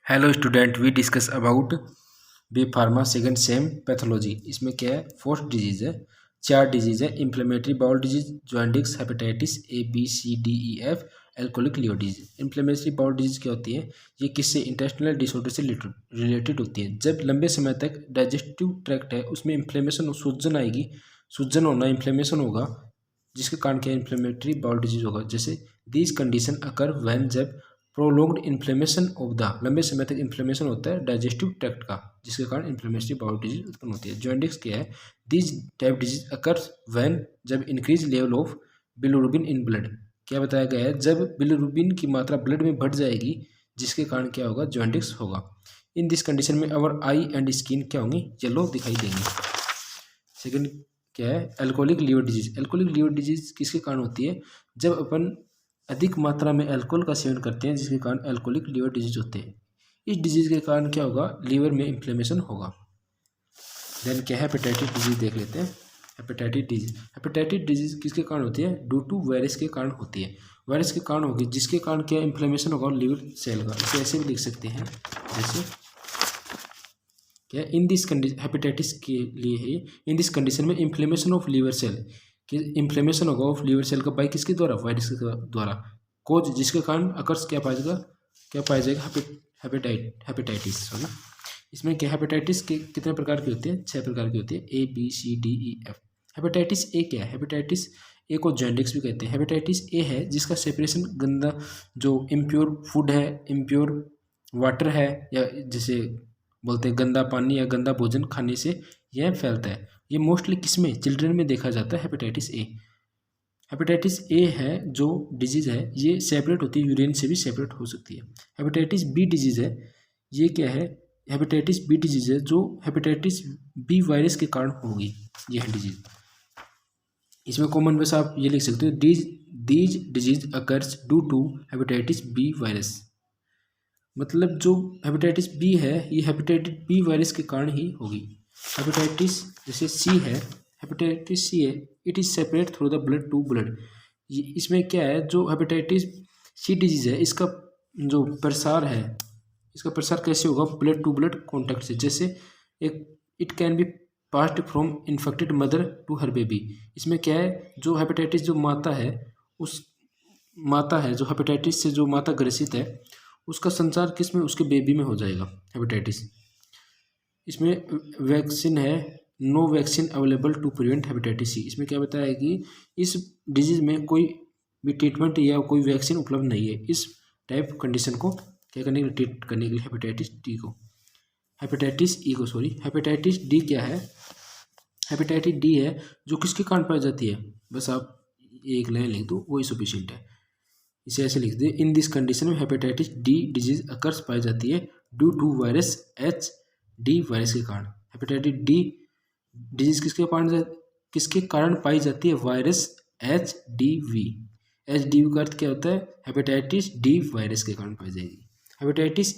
Hello student, we discuss about B pharma second sem pathology. इसमें क्या है? 4 disease है, 4 डिजीज है। Inflammatory bowel disease, jaundice, hepatitis ABCDEF, alcoholic liver disease. Inflammatory bowel disease क्या होती है? ये किससे? इंटेस्टिनल डिसऑर्डर से रिलेटेड होती है। जब लंबे समय तक डाइजेस्टिव ट्रैक्ट है उसमें इन्फ्लेमेशन और सूजन आएगी, सूजन होना, इन्फ्लेमेशन होगा, जिसके कारण क्या इन्फ्लेमेटरी बाउल डिजीज होगा। जैसे दीज कंडीशन अकर व्हेन, जब प्रोलोंग्ड इन्फ्लेमेशन ऑफ द, लंबे समय तक इन्फ्लेमेशन होता है डाइजेस्टिव ट्रैक्ट का, जिसके कारण इन्फ्लेमेटरी बाउल डिजीज उत्पन्न होती है। जॉन्डिस क्या है? This type disease occurs when, जब increase level of bilirubin in blood. क्या बताया गया है? जब बिलिरुबिन की मात्रा ब्लड में बढ़ जाएगी, जिसके कारण क्या होगा? जॉन्डिस होगा। इन दिस कंडीशन में अवर आई एंड स्किन क्या होंगी? येलो दिखाई देंगी। सेकंड क्या है? Alcoholic liver disease. Alcoholic liver disease किसके कारण होती है? जब अपन अधिक मात्रा में अल्कोहल का सेवन करते हैं, जिसके कारण अल्कोहलिक लिवर डिजीज होते हैं। इस डिजीज के कारण क्या होगा? लीवर में इन्फ्लेमेशन होगा। देन क्या है? हेपेटाइटिस डिजीज देख लेते हैं। हेपेटाइटिस डिजीज, हेपेटाइटिस डिजीज किसके कारण होती है? ड्यू टू वायरस के कारण होती है। वायरस के कारण होगी, जिसके कारण क्या इन्फ्लेमेशन होगा? लीवर सेल का। इसे ऐसे भी लिख सकते हैं जैसे क्या, इन दिस कंडीशन, हेपेटाइटिस के लिए है, इन दिस कंडीशन में इन्फ्लेमेशन ऑफ लीवर सेल, कि इन्फ्लेमेशन होगा ऑफ लीवर सेल का बाई किसके द्वारा? वायरस के द्वारा। कोज, जिसके कारण अकर्स क्या पाया जाएगा? क्या पाया जाएगा? हेपेटाइटिस होगा। इसमें क्या, हेपेटाइटिस के कितने प्रकार की होती है? 6 प्रकार की होती है, ABCDEF। हेपेटाइटिस ए क्या है? हेपेटाइटिस ए को जॉन्डिस भी कहते हैं। हेपेटाइटिस ए है जिसका सेपरेशन गंदा, जो इम्प्योर फूड है, इम्प्योर वाटर है, या जैसे बोलते हैं गंदा पानी या गंदा भोजन खाने से यह फैलता है। ये मोस्टली किसमें? चिल्ड्रन में देखा जाता है हेपेटाइटिस ए। हेपेटाइटिस ए है जो डिजीज है, ये सेपरेट होती है, यूरिन से भी सेपरेट हो सकती है। हेपेटाइटिस बी डिजीज है, ये क्या है? हेपेटाइटिस बी डिजीज है जो हेपेटाइटिस बी वायरस के कारण होगी, यह डिजीज। इसमें कॉमन वैसे आप ये लिख सकते हो, these disease occurs due to hepatitis B virus. मतलब जो हेपेटाइटिस बी है, ये हेपेटाइटिस बी वायरस के कारण ही होगी। हेपेटाइटिस जैसे सी है, हेपेटाइटिस सी है, it is separate through the blood to blood. इसमें क्या है? जो हेपेटाइटिस सी डिजीज है, इसका जो प्रसार है, इसका प्रसार कैसे होगा? ब्लड टू ब्लड कॉन्टैक्ट से। जैसे एक, it can be passed from infected mother to her baby. इसमें क्या है? जो हेपेटाइटिस जो माता है, उस माता है जो हेपेटाइटिस से जो माता ग्रसित है, उसका संचार किस में? उसके बेबी में हो जाएगा हेपेटाइटिस। इसमें वैक्सीन है, no vaccine available to prevent hepatitis C. इसमें क्या बताया है कि इस डिजीज में कोई भी ट्रीटमेंट या कोई वैक्सीन उपलब्ध नहीं है इस टाइप कंडीशन को क्या करने के लिए? ट्रीट करने के लिए हेपेटाइटिस डी को, हेपेटाइटिस ई को, सॉरी। हेपेटाइटिस डी क्या है? हेपेटाइटिस डी है जो किसके कारण पाई जाती है? बस आप एक लाइन लिख दो, वही सफिशिएंट है। इसे ऐसे लिख दे, इन दिस कंडीशन में हेपेटाइटिस डी डिजीज अकर्स पाई जाती है due to virus HD virus के कारण। हेपेटाइटिस डी डिजीज किसके कारण पाई जाती है? Virus HDV। HDV का अर्थ क्या होता है? हेपेटाइटिस डी वायरस के कारण पाई जाएगी। हेपेटाइटिस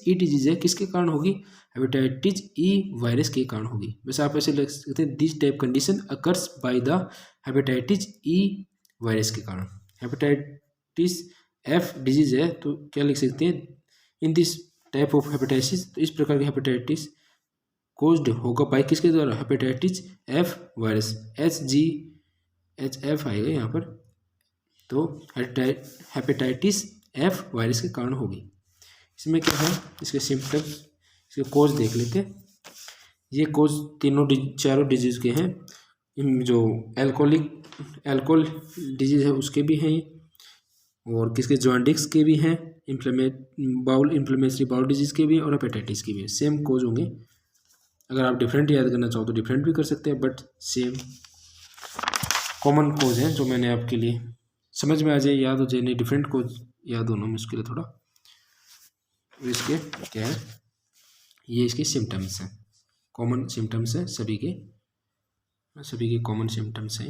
ई डिजीज है, किसके कारण होगी? हेपेटाइटिस ई वायरस के कारण होगी। वैसे आप ऐसे लिख सकते हैं, this type condition occurs by the hepatitis E virus के कारण। हेपेटाइटिस F डिजीज है, तो क्या लिख सकते हैं? In this type of hepatitis, तो इस प्रकार की हेपेटाइटिस कोज्ड होगा बाय किसके द्वारा? Hepatitis F virus. HF आएगा यहाँ पर, तो हेपेटाइटिस F वायरस के कारण होगी। इसमें क्या है? इसके सिम्टम्स, इसके कोज देख लेते हैं। ये कोज चारों डिजीज के हैं। जो अल्कोहल डिजीज है उसके भी हैं, और किसके? जॉन्डिस के भी हैं, इन्फ्लेमेटरी बाउल डिजीज के भी, और हेपेटाइटिस के भी। सेम कोज होंगे। अगर आप डिफरेंट याद करना चाहो तो डिफरेंट भी कर सकते हैं, बट सेम कॉमन कोज है जो मैंने आपके लिए, समझ में आ जाए, याद हो जाए। नहीं, डिफरेंट कोज याद होना मुश्किल है थोड़ा। इसके क्या है? ये इसके सिम्टम्स हैं, कॉमन सिम्टम्स हैं सभी के कॉमन सिम्टम्स हैं।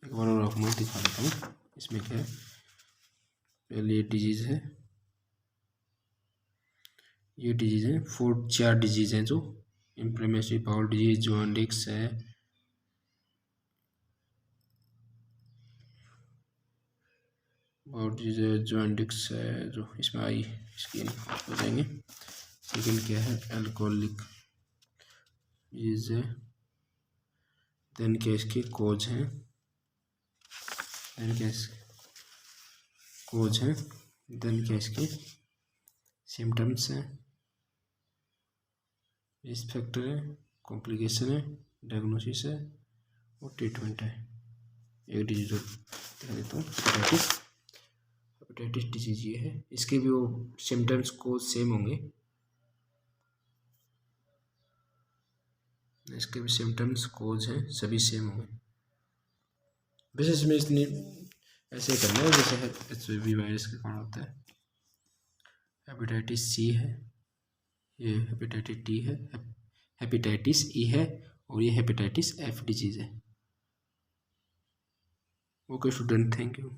एक बार और आपको मैं दिखा देता हूँ। इसमें क्या है? पहले ये डिजीज है, ये डिजीज है 4 डिजीज हैं जो इन्फ्लेमेटरी बाउल डिजीज, जॉन्डिस है, और जो जॉइंटिक्स है जो इसमें आई इसकी हो जाएंगे। सेकंड क्या है अल्कोहलिक डिजीज है। देन क्या इसके कोज हैं, देन क्या इसके कोज हैं, देन क्या इसके सिम्टम्स हैं, रिस्क फैक्टर है, कॉम्प्लिकेशन है, डायग्नोसिस है और ट्रीटमेंट है। एक डिजीज दिखा देता हूँ, हेपेटाइटिस डिजीज ये है। इसके भी वो सिम्टम्स को सेम होंगे, इसके भी सिम्टम्स कोज हैं सभी सेम होंगे। वैसे इसमें इतनी ऐसे करना है जैसे HIV वायरस का कारण होता है। हेपेटाइटिस सी है, ये हेपेटाइटिस टी है, हेपेटाइटिस ई है और ये हेपेटाइटिस F डिजीज है। Okay student, thank you.